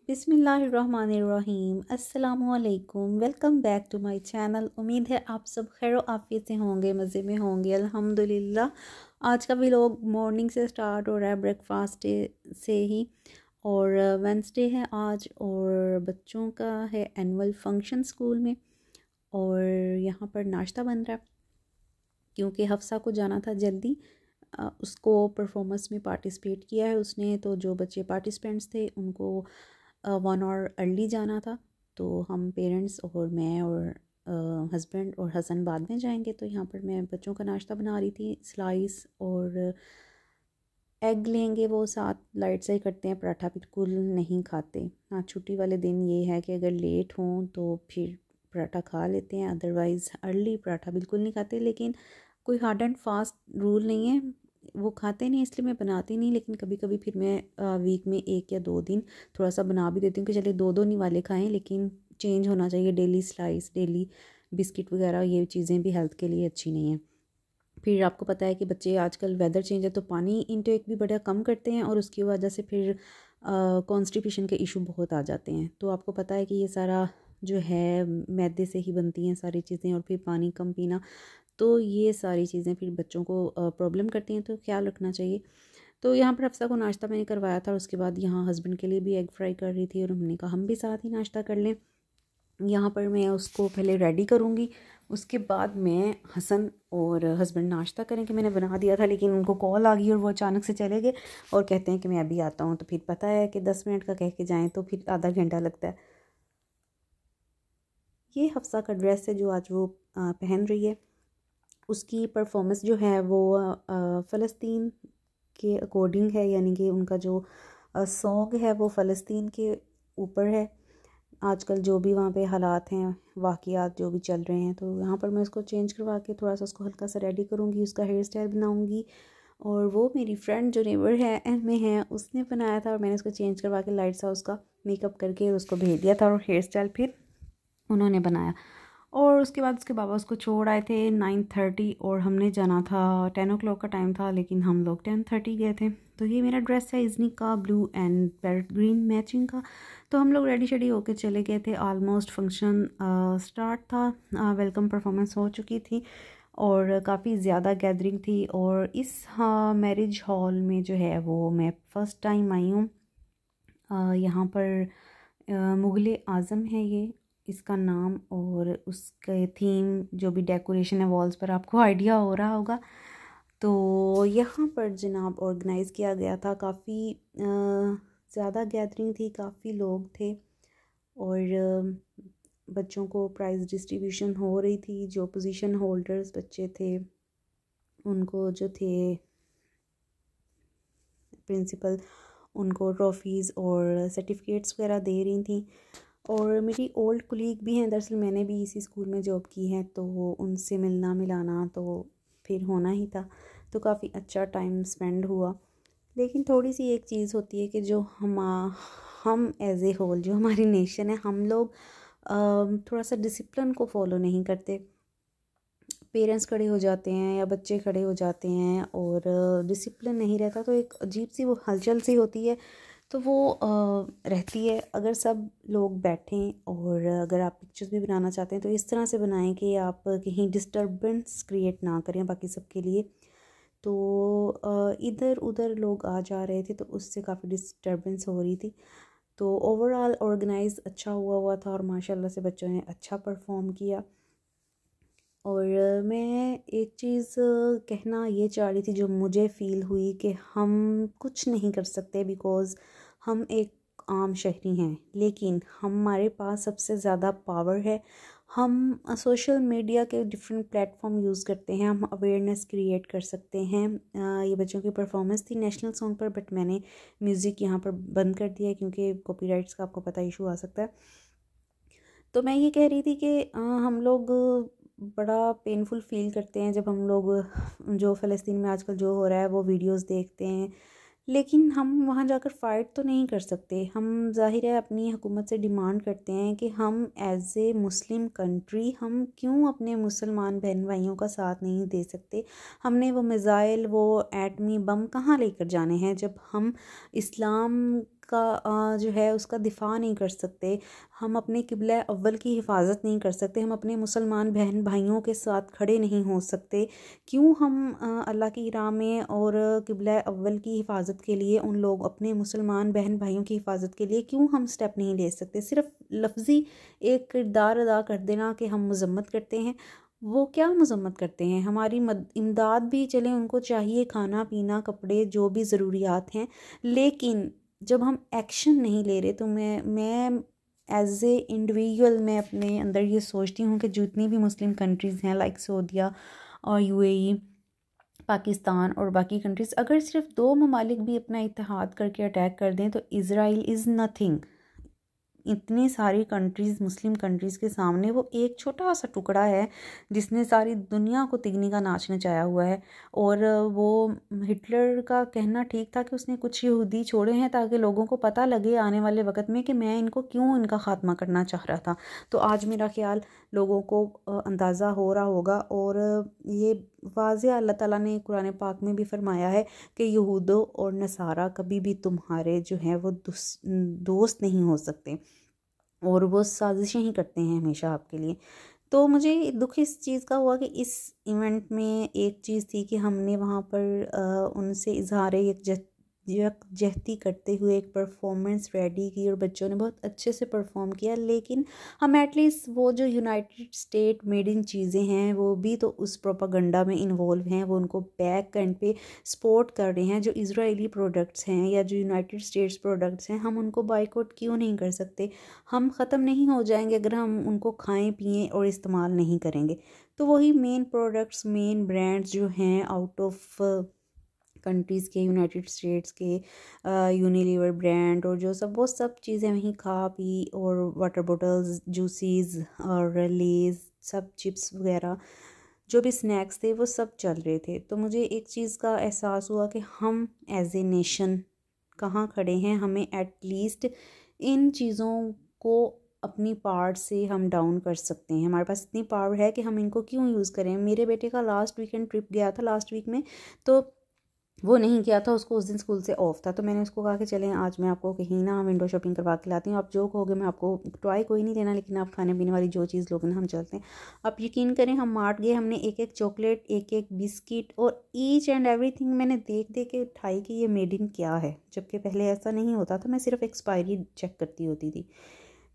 बिस्मिल्लाहिर्रहमानिर्रहीम अस्सलामुअलैकुम। Welcome back to my channel. उम्मीद है आप सब खैर आफियत से होंगे, मज़े में होंगे अल्हम्दुलिल्लाह। आज का व्लॉग मॉर्निंग से स्टार्ट हो रहा है, ब्रेकफास्ट से ही। और वेंसडे है आज और बच्चों का है एनुअल फंक्शन स्कूल में। और यहाँ पर नाश्ता बन रहा है क्योंकि हफ्सा को जाना था जल्दी। उसको परफॉर्मेंस में पार्टिसिपेट किया है उसने, तो जो बच्चे पार्टिसिपेंट्स थे उनको 1 आवर अर्ली जाना था। तो हम पेरेंट्स और मैं और हस्बैंड और हसन बाद में जाएंगे। तो यहाँ पर मैं बच्चों का नाश्ता बना रही थी। स्लाइस और एग लेंगे, वो साथ लाइट से ही करते हैं, पराठा बिल्कुल नहीं खाते। हाँ, छुट्टी वाले दिन ये है कि अगर लेट हों तो फिर पराठा खा लेते हैं, अदरवाइज़ अर्ली पराठा बिल्कुल नहीं खाते। लेकिन कोई हार्ड एंड फास्ट रूल नहीं है, वो खाते नहीं इसलिए मैं बनाती नहीं। लेकिन कभी कभी फिर मैं वीक में 1 या 2 दिन थोड़ा सा बना भी देती हूँ कि चलिए 2 2 नहीं वाले खाएं, लेकिन चेंज होना चाहिए। डेली स्लाइस, डेली बिस्किट वगैरह ये चीज़ें भी हेल्थ के लिए अच्छी नहीं हैं। फिर आपको पता है कि बच्चे आजकल वेदर चेंज है तो पानी इनटेक भी बड़ा कम करते हैं और उसकी वजह से फिर कॉन्स्टिपेशन के इशू बहुत आ जाते हैं। तो आपको पता है कि ये सारा जो है मैदे से ही बनती हैं सारी चीज़ें, और फिर पानी कम पीना, तो ये सारी चीज़ें फिर बच्चों को प्रॉब्लम करती हैं, तो ख्याल रखना चाहिए। तो यहाँ पर हफ्सा को नाश्ता मैंने करवाया था और उसके बाद यहाँ हस्बैंड के लिए भी एग फ्राई कर रही थी और हमने कहा हम भी साथ ही नाश्ता कर लें। यहाँ पर मैं उसको पहले रेडी करूँगी, उसके बाद मैं हसन और हस्बैंड नाश्ता करेंगे। मैंने बना दिया था लेकिन उनको कॉल आ गई और वो अचानक से चले गए और कहते हैं कि मैं अभी आता हूँ। तो फिर पता है कि 10 मिनट का कह के जाएँ तो फिर आधा घंटा लगता है। ये हफ्सा का ड्रेस है जो आज वो पहन रही है। उसकी परफॉर्मेंस जो है वो फ़लस्तीन के अकॉर्डिंग है, यानी कि उनका जो सॉन्ग है वो फ़लस्तीन के ऊपर है। आजकल जो भी वहाँ पे हालात हैं, वाक़ियात जो भी चल रहे हैं, तो यहाँ पर मैं उसको चेंज करवा के थोड़ा सा उसको हल्का सा रेडी करूँगी, उसका हेयर स्टाइल बनाऊँगी। और वो मेरी फ्रेंड जो नेबर है में है उसने बनाया था और मैंने उसको चेंज करवा के लाइट सा उसका मेकअप करके उसको भेज दिया था और हेयर स्टाइल फिर उन्होंने बनाया। और उसके बाद उसके बाबा उसको छोड़ आए थे 9:30 और हमने जाना था 10 o'clock का टाइम था, लेकिन हम लोग 10:30 गए थे। तो ये मेरा ड्रेस है इजनी का, blue and parrot green matching का। तो हम लोग रेडी शेडी होके चले गए थे। ऑलमोस्ट फंक्शन स्टार्ट था, वेलकम परफॉर्मेंस हो चुकी थी और काफ़ी ज़्यादा गैदरिंग थी। और इस मैरिज हॉल में जो है वो मैं फ़र्स्ट टाइम आई हूँ। यहाँ पर मुग़ल आज़म है ये इसका नाम, और उसके थीम जो भी डेकोरेशन है वॉल्स पर आपको आइडिया हो रहा होगा। तो यहाँ पर जनाब ऑर्गेनाइज़ किया गया था, काफ़ी ज़्यादा गैदरिंग थी, काफ़ी लोग थे और बच्चों को प्राइज़ डिस्ट्रीब्यूशन हो रही थी। जो पोजीशन होल्डर्स बच्चे थे उनको जो थे प्रिंसिपल उनको ट्रॉफ़ीज़ और सर्टिफिकेट्स वगैरह दे रही थी। और मेरी ओल्ड कुलीग भी हैं, दरअसल मैंने भी इसी स्कूल में जॉब की है, तो उनसे मिलना मिलाना तो फिर होना ही था। तो काफ़ी अच्छा टाइम स्पेंड हुआ। लेकिन थोड़ी सी एक चीज़ होती है कि जो हम एज़ ए होल जो हमारी नेशन है, हम लोग थोड़ा सा डिसिप्लिन को फॉलो नहीं करते। पेरेंट्स खड़े हो जाते हैं या बच्चे खड़े हो जाते हैं और डिसिप्लिन नहीं रहता, तो एक अजीब सी वो हलचल सी होती है, तो वो रहती है। अगर सब लोग बैठें और अगर आप पिक्चर्स भी बनाना चाहते हैं तो इस तरह से बनाएं कि आप कहीं डिस्टर्बेंस क्रिएट ना करें बाकी सबके लिए। तो इधर उधर लोग आ जा रहे थे तो उससे काफ़ी डिस्टर्बेंस हो रही थी। तो ओवरऑल ऑर्गेनाइज अच्छा हुआ था और माशाल्लाह से बच्चों ने अच्छा परफॉर्म किया। और मैं एक चीज़ कहना ये चाह रही थी जो मुझे फ़ील हुई कि हम कुछ नहीं कर सकते बिकॉज़ हम एक आम शहरी हैं, लेकिन हमारे पास सबसे ज़्यादा पावर है। हम सोशल मीडिया के डिफरेंट प्लेटफॉर्म यूज़ करते हैं, हम अवेयरनेस क्रिएट कर सकते हैं। ये बच्चों की परफॉर्मेंस थी नेशनल सॉन्ग पर, बट मैंने म्यूज़िक यहाँ पर बंद कर दिया है क्योंकि कॉपीराइट्स का आपको पता इशू आ सकता है। तो मैं ये कह रही थी कि हम लोग बड़ा पेनफुल फ़ील करते हैं जब हम लोग जो फ़लस्तीन में आजकल जो हो रहा है वो वीडियोस देखते हैं, लेकिन हम वहाँ जाकर फ़ाइट तो नहीं कर सकते। हम ज़ाहिर है अपनी हुकूमत से डिमांड करते हैं कि हम एज़ ए मुस्लिम कंट्री हम क्यों अपने मुसलमान बहन भाइयों का साथ नहीं दे सकते। हमने वो मिज़ाइल, वो एटमी बम कहाँ लेकर जाने हैं जब हम इस्लाम का जो है उसका दिफा नहीं कर सकते, हम अपने किबला अव्वल की हिफाजत नहीं कर सकते, हम अपने मुसलमान बहन भाइयों के साथ खड़े नहीं हो सकते, क्यों हम अल्लाह की राह में और किबला अव्वल की हिफाजत के लिए उन लोग अपने मुसलमान बहन भाइयों की हिफाजत के लिए क्यों हम स्टेप नहीं ले सकते। सिर्फ लफ्ज़ी एक किरदार अदा कर देना कि हम मजम्मत करते हैं, वो क्या मजम्मत करते हैं, हमारी इमदाद भी चले, उनको चाहिए खाना पीना कपड़े जो भी ज़रूरियात हैं, लेकिन जब हम एक्शन नहीं ले रहे तो मैं एज ए इंडिविजुअल मैं अपने अंदर ये सोचती हूँ कि जितनी भी मुस्लिम कंट्रीज़ हैं लाइक सऊदीया और यूएई, पाकिस्तान और बाकी कंट्रीज़, अगर सिर्फ 2 ममालिक भी अपना इत्तेहाद करके अटैक कर दें तो इज़राइल इज़ नथिंग। इतनी सारी कंट्रीज़ मुस्लिम कंट्रीज़ के सामने वो एक छोटा सा टुकड़ा है जिसने सारी दुनिया को तिगनी का नाच नचाया हुआ है। और वो हिटलर का कहना ठीक था कि उसने कुछ यहूदी छोड़े हैं ताकि लोगों को पता लगे आने वाले वक्त में कि मैं इनको क्यों इनका ख़ात्मा करना चाह रहा था। तो आज मेरा ख्याल लोगों को अंदाज़ा हो रहा होगा, और ये वाज़ेह अल्लाह ताला ने कुरान पाक में भी फरमाया है कि यहूदों और नसारा कभी भी तुम्हारे जो हैं वो दोस्त नहीं हो सकते, और वो साजिशें ही करते हैं हमेशा आपके लिए। तो मुझे दुख इस चीज़ का हुआ कि इस इवेंट में एक चीज़ थी कि हमने वहाँ पर उनसे इजहार यकजहती करते हुए एक परफॉर्मेंस रेडी की और बच्चों ने बहुत अच्छे से परफॉर्म किया, लेकिन हम एटलीस्ट वो जो यूनाइटेड स्टेट मेड इन चीज़ें हैं वो भी तो उस प्रोपागंडा में इन्वॉल्व हैं, वो उनको बैक एंड पे सपोर्ट कर रहे हैं। जो इजरायली प्रोडक्ट्स हैं या जो यूनाइटेड स्टेट्स प्रोडक्ट्स हैं, हम उनको बाइकआउट क्यों नहीं कर सकते। हम ख़त्म नहीं हो जाएंगे अगर हम उनको खाएं पिएं और इस्तेमाल नहीं करेंगे। तो वही मेन प्रोडक्ट्स मेन ब्रांड्स जो हैं आउट ऑफ कंट्रीज़ के, यूनाइटेड स्टेट्स के यूनिलीवर ब्रांड और जो सब वो सब चीज़ें वहीं खा पी, और वाटर बॉटल्स जूसीज़ और लेज़ सब चिप्स वगैरह जो भी स्नैक्स थे वो सब चल रहे थे। तो मुझे एक चीज़ का एहसास हुआ कि हम एज ए नेशन कहाँ खड़े हैं। हमें एटलीस्ट इन चीज़ों को अपनी पार्ट से हम डाउन कर सकते हैं, हमारे पास इतनी पावर है कि हम इनको क्यों यूज़ करें। मेरे बेटे का लास्ट वीकेंड ट्रिप गया था लास्ट वीक में, तो वो नहीं किया था, उसको उस दिन स्कूल से ऑफ था, तो मैंने उसको कहा कि चलें आज मैं आपको कहीं ना विंडो शॉपिंग करवा के लाती हूँ, आप जो कहोगे मैं आपको टॉय कोई नहीं देना, लेकिन आप खाने पीने वाली जो चीज़ लोगे ना हम चलते हैं। आप यकीन करें हम मार्ट गए, हमने एक एक चॉकलेट एक एक बिस्किट और ईच एंड एवरीथिंग मैंने देख देख के उठाई कि ये मेड इन क्या है, जबकि पहले ऐसा नहीं होता था, मैं सिर्फ एक्सपायरी चेक करती होती थी।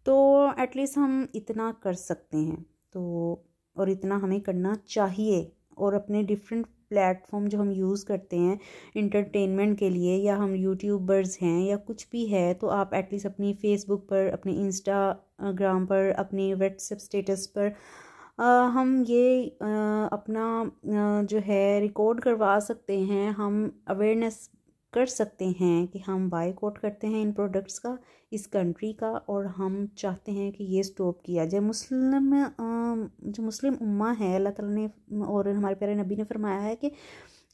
तो एटलीस्ट हम इतना कर सकते हैं, तो और इतना हमें करना चाहिए। और अपने डिफरेंट प्लेटफॉर्म जो हम यूज़ करते हैं इंटरटेनमेंट के लिए, या हम यूट्यूबर्स हैं या कुछ भी है, तो आप एटलीस्ट अपनी फेसबुक पर, अपने इंस्टाग्राम पर, अपनी व्हाट्सएप स्टेटस पर हम ये अपना जो है रिकॉर्ड करवा सकते हैं, हम अवेयरनेस कर सकते हैं कि हम बायकॉट करते हैं इन प्रोडक्ट्स का, इस कंट्री का, और हम चाहते हैं कि ये स्टॉप किया जाए। जो मुस्लिम उम्मा है, अल्लाह ताला ने और हमारे प्यारे नबी ने फरमाया है कि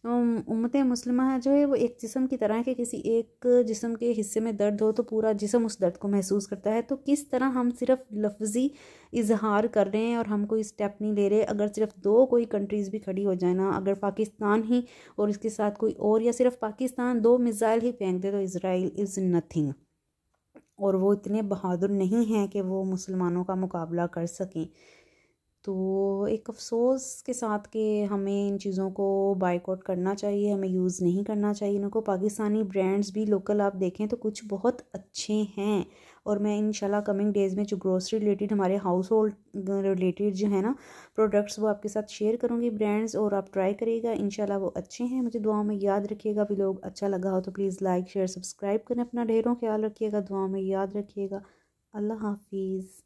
उम्मत मुस्लिमा जो है वो एक जिस्म की तरह है कि किसी एक जिस्म के हिस्से में दर्द हो तो पूरा जिस्म उस दर्द को महसूस करता है। तो किस तरह हम सिर्फ लफ्ज़ी इजहार कर रहे हैं और हम कोई स्टेप नहीं ले रहे। अगर सिर्फ 2 कोई कंट्रीज़ भी खड़ी हो जाए ना, अगर पाकिस्तान ही और इसके साथ कोई और, या सिर्फ पाकिस्तान 2 मिसाइल ही फेंक दे, तो इज़राइल इज़ नथिंग। और वो इतने बहादुर नहीं हैं कि वो मुसलमानों का मुकाबला कर सकें। तो एक अफ़सोस के साथ कि हमें इन चीज़ों को बायकॉट करना चाहिए, हमें यूज़ नहीं करना चाहिए इनको। पाकिस्तानी ब्रांड्स भी लोकल आप देखें तो कुछ बहुत अच्छे हैं, और मैं इंशाल्लाह कमिंग डेज़ में जो ग्रोसरी रिलेटेड, हमारे हाउस होल्ड रिलेटेड जो है ना प्रोडक्ट्स, वो आपके साथ शेयर करूँगी ब्रांड्स, और आप ट्राई करिएगा, इंशाल्लाह वो अच्छे हैं। मुझे दुआ में याद रखिएगा। भी लोग अच्छा लगा हो तो प्लीज़ लाइक शेयर सब्सक्राइब करें। अपना ढेरों ख्याल रखिएगा, दुआ में याद रखिएगा। अल्लाह हाफिज़।